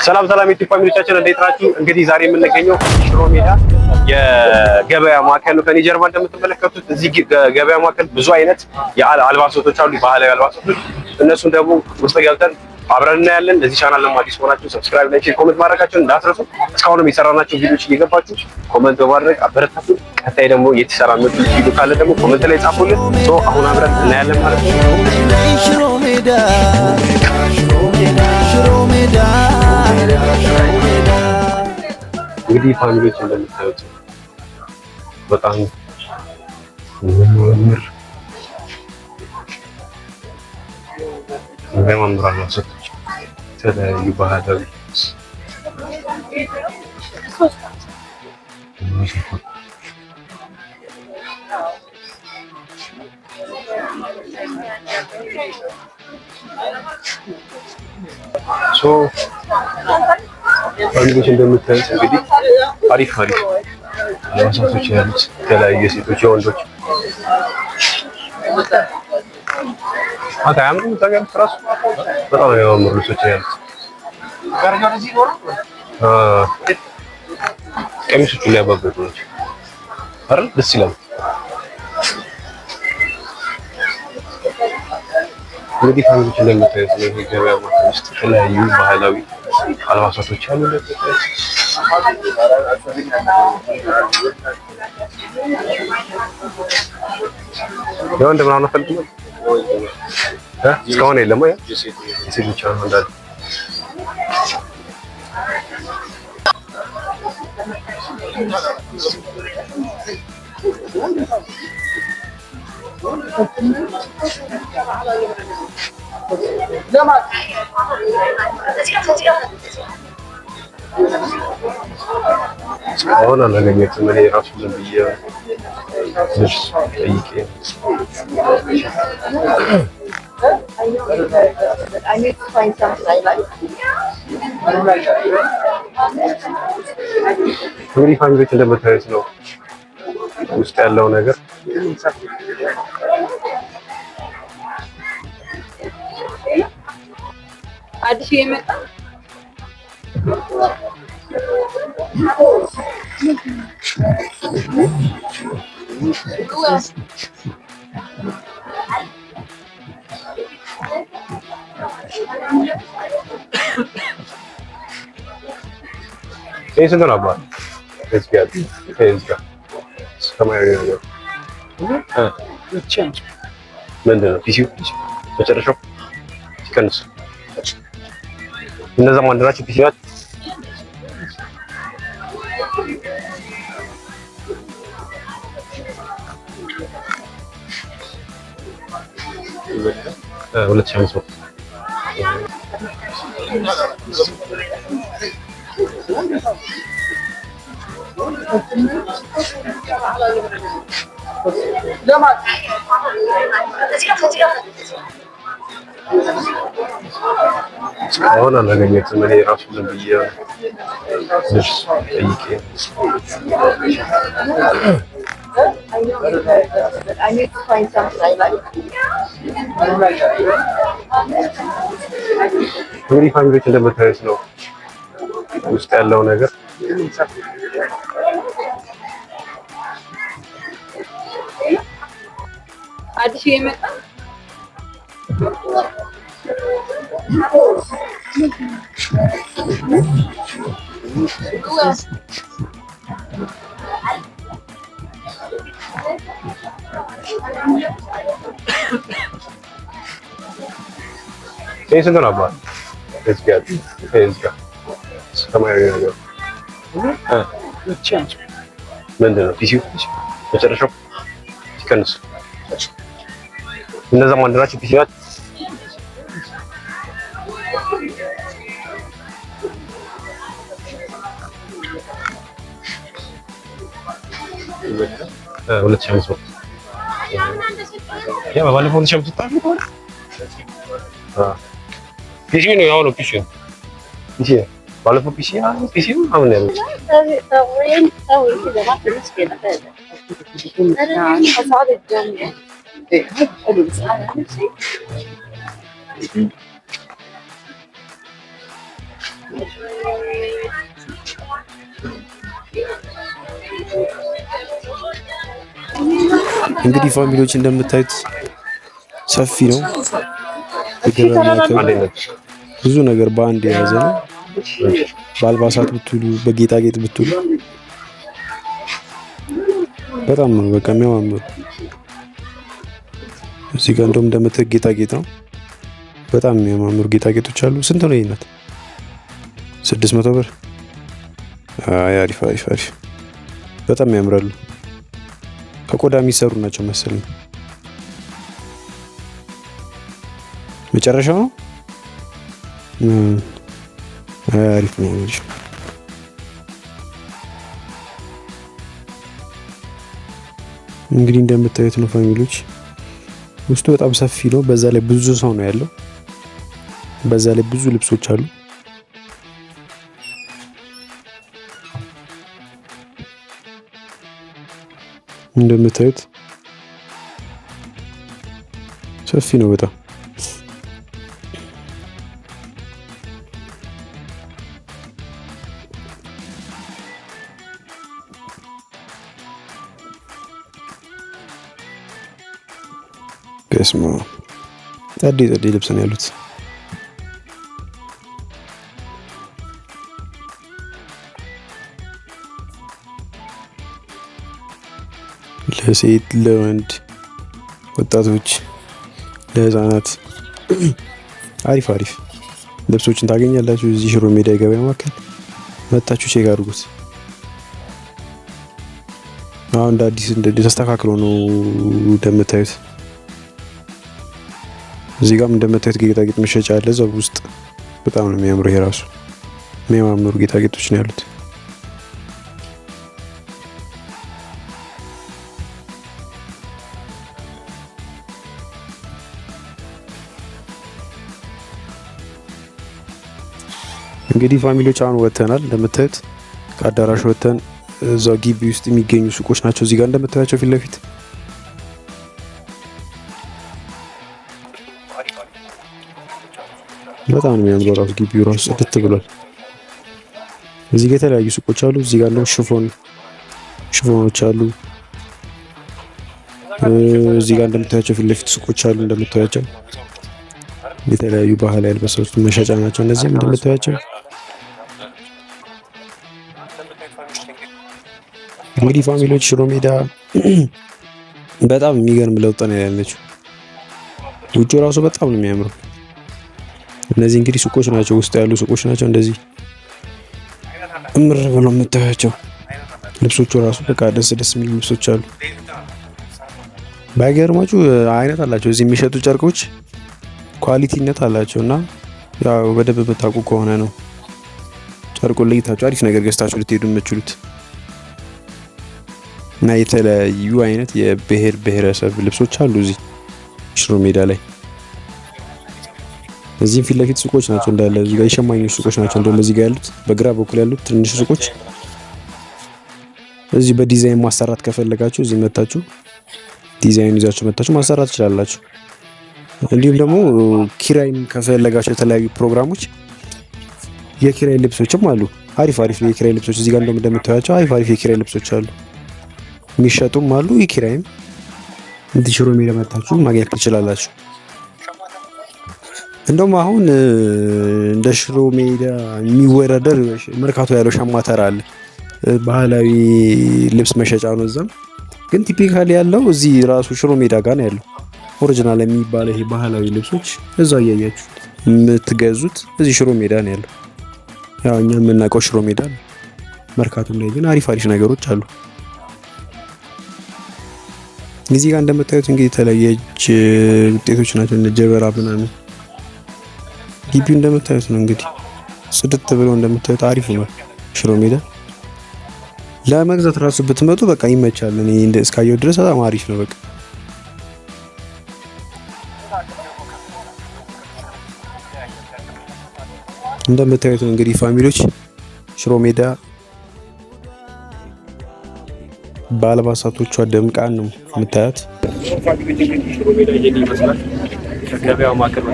ሰላም የኢትዮጵያ ፋሚሊዎቻችን እንዴት ናችሁ? እንግዲህ ዛሬ የምንገኘው ሽሮ ሜዳ የገበያ ማዕከል ነው። ከኔ ጀርባ እንደምትመለከቱት እዚህ ገበያ ማዕከል ብዙ አይነት የአልባሳቶች አሉ፣ ባህላዊ አልባሳቶች። እነሱን ደግሞ ውስጥ ገብተን አብረን እናያለን። ለዚህ ቻናል ደግሞ አዲስ ሆናችሁ ሰብስክራይብ፣ ላይክ፣ ሼር፣ ኮሜንት ማድረጋችሁን እንዳትረሱ። እስካሁንም የሰራናቸው ቪዲዮዎች እየገባችሁ ኮሜንት በማድረግ አበረታቱ። ቀጣይ ደግሞ የተሰራ ቪዲዮ ካለ ደግሞ ኮሜንት ላይ ጻፉልን። አሁን አብረን እናያለን ማለት ነው። ሽሮ ሜዳ እንግዲህ ፋሚሊዎች እንደምታዩት በጣም የሚያምር አልባሳቶች የተለያዩ ባህላዊ ፋሚሊዎች እንደምታዩት እንግዲህ አሪፍ አልባሳቶች ያሉት የተለያዩ የሴቶች የወንዶች አያምሩም? ታውቂያለሽ እራሱ በጣም የሚያማምሩ ልብሶች ያሉት ቀሚሶቹ ሊያባበጡ ናቸው አይደል? ደስ ይላሉ። እንግዲህ ፋሚሊዎች እንደምታዩት ነው የገበያ ማዕከል ውስጥ የተለያዩ ባህላዊ አልባሳቶች አሉ። የወንድ ምናምን አፈልግም እስካሁን የለም። የሴቶች እንዳለ እስካሁን አላገኘሁትም። እኔ ራሱ ዝም ብዬ ልብስ ጠይቄ እንግዲህ ፋሚሊዎች እንደምታዩት ነው ውስጥ ያለው ነገር አዲስ የመጣ ይሄ ስንት ነው አባት? ሰማያዊ ነገር ምንድን ነው? ፒሲው መጨረሻው ሲቀንስ እነዛ አንድ ናቸው። ፒሲዎች ሁለት ሺህ አምስት መቶ እስካሁን አላገኘሁትም። እኔ ራሱ ዝም ብዬ ልብስ ጠይቄ እንግዲህ ፋሚሊዎች እንደምታዩት ነው ውስጥ ያለው ነገር አዲስ የመጣ ይሄ ስንት ነው አባት? ሰማያዊ ነገር ምንድን ነው? ፒሲው መጨረሻው ሲቀንስ እነዛም አንድ ናቸው። ፒሲዎች ሁለት ሺህ አምስት መቶ ያ ባለፈው ሁለት ሺህ አምስት መቶ ፒሲ ነው ያው ነው ፒሲ ባለፈው ፒሲ ነው አሁን ያለው እንግዲህ ፋሚሊዎች እንደምታዩት ሰፊ ነው። የገበያ ማዕከል ብዙ ነገር በአንድ የያዘ ነው። በአልባሳት ብትሉ በጌጣጌጥ ብትሉ በጣም ነው በቃ የሚያማምሩ። እዚህ ጋር እንደውም እንደምታዩት ጌጣጌጥ ነው። በጣም የሚያማምሩ ጌጣጌጦች አሉ። ስንት ነው ይሄነት? 600 ብር። አይ አሪፍ አሪፍ አሪፍ በጣም ያምራሉ። ከቆዳ የሚሰሩ ናቸው መሰለኝ። መጨረሻው ነው። አሪፍ ነው። እንግዲህ እንደምታዩት ነው ፋሚሊዎች፣ ውስጡ በጣም ሰፊ ነው። በዛ ላይ ብዙ ሰው ነው ያለው። በዛ ላይ ብዙ ልብሶች አሉ። እንደምታዩት ሰፊ ነው በጣም። ከስማ ጸዴ ልብስ ነው ያሉት። ለሴት፣ ለወንድ፣ ወጣቶች፣ ለህፃናት አሪፍ አሪፍ ልብሶችን ታገኛላችሁ እዚህ ሽሮ ሜዳ የገበያ ማዕከል መጣችሁ ቼክ አድርጉት። አሁን እንደ አዲስ ተስተካክሎ ነው እንደምታዩት። እዚህ ጋርም እንደምታዩት ጌጣጌጥ መሸጫ አለ እዛው ውስጥ። በጣም ነው የሚያምሩ። ይሄ ራሱ የሚያማምሩ ጌጣጌጦች ነው ያሉት። እንግዲህ ፋሚሊዎች አሁን ወጥተናል። እንደምታዩት ከአዳራሽ ወጥተን እዛው ግቢ ውስጥ የሚገኙ ሱቆች ናቸው። እዚህ ጋር እንደምታያቸው ፊት ለፊት በጣም ነው የሚያምረው። ራሱ ግቢው ራሱ ጽድት ብሏል። እዚህ ጋር የተለያዩ ሱቆች አሉ። እዚህ ጋር ነው ሽፎኖች አሉ። እዚህ ጋር እንደምታያቸው ፊት ለፊት ሱቆች አሉ። እንደምታያቸው የተለያዩ ባህላዊ አልባሳት መሸጫ ናቸው። እነዚህም እንደምታያቸው እንግዲህ ፋሚሊዎች ሽሮ ሜዳ በጣም የሚገርም ለውጥ ነው ያለችው። ውጪው ራሱ በጣም ነው የሚያምረው። እነዚህ እንግዲህ ሱቆች ናቸው፣ ውስጥ ያሉ ሱቆች ናቸው። እንደዚህ እምር ብሎ የምታያቸው ልብሶቹ ራሱ በቃ ደስ የሚሉ ልብሶች አሉ። ባይገርማችሁ አይነት አላቸው እዚህ የሚሸጡ ጨርቆች ኳሊቲነት አላቸው። እና ያው በደንብ የምታውቁ ከሆነ ነው ጨርቁን ለይታችሁ አሪፍ ነገር ገዝታችሁ ልትሄዱ የምትችሉት። እና የተለያዩ አይነት የብሔር ብሔረሰብ ልብሶች አሉ እዚህ ሽሮ ሜዳ ላይ። እዚህም ፊት ለፊት ሱቆች ናቸው እንዳለ። እዚህ ጋር የሸማኞች ሱቆች ናቸው። እንደውም እዚህ ጋር ያሉት በግራ በኩል ያሉት ትንሽ ሱቆች እዚህ በዲዛይን ማሰራት ከፈለጋችሁ እዚህ መታችሁ ዲዛይን ይዛችሁ መታችሁ ማሰራት ትችላላችሁ። እንዲሁም ደግሞ ኪራይም ከፈለጋችሁ የተለያዩ ፕሮግራሞች የኪራይ ልብሶችም አሉ። አሪፍ የኪራይ ልብሶች እዚህ ጋር እንደምታዩቸው አሪፍ የኪራይ ልብሶች አሉ። የሚሸጡም አሉ። የኪራይም እንደ ሽሮ ሜዳ መታችሁ ማግኘት ትችላላችሁ። እንደውም አሁን እንደ ሽሮ ሜዳ የሚወዳደር መርካቶ ያለው ሸማተራ አለ። ባህላዊ ልብስ መሸጫ ነው። እዛም ግን ቲፒካሊ ያለው እዚህ ራሱ ሽሮ ሜዳ ጋር ነው ያለው። ኦሪጂናል የሚባለው ይሄ ባህላዊ ልብሶች እዛው እያያችሁ የምትገዙት እዚህ ሽሮ ሜዳ ነው ያለው። ያው እኛ የምናውቀው ሽሮ ሜዳ ነው። መርካቶም ላይ ግን አሪፍ ነገሮች አሉ። እዚህ ጋር እንደምታዩት እንግዲህ የተለያየ ውጤቶች ናቸው እንደ ጀበራ ምናምን። ግቢው እንደምታዩት ነው እንግዲህ ጽድት ብሎ እንደምታዩት አሪፍ ነው ሽሮ ሜዳ። ለመግዛት ራሱ ብትመጡ በቃ ይመቻል። እኔ እስካየው ድረስ በጣም አሪፍ ነው በቃ። እንደምታዩት ነው እንግዲህ ፋሚሊዎች ሽሮ ሜዳ በአልባሳቶቿ ደምቃን ነው የምታያት። ሽሮ ሜዳ ይመስላል ከገበያው ማዕከል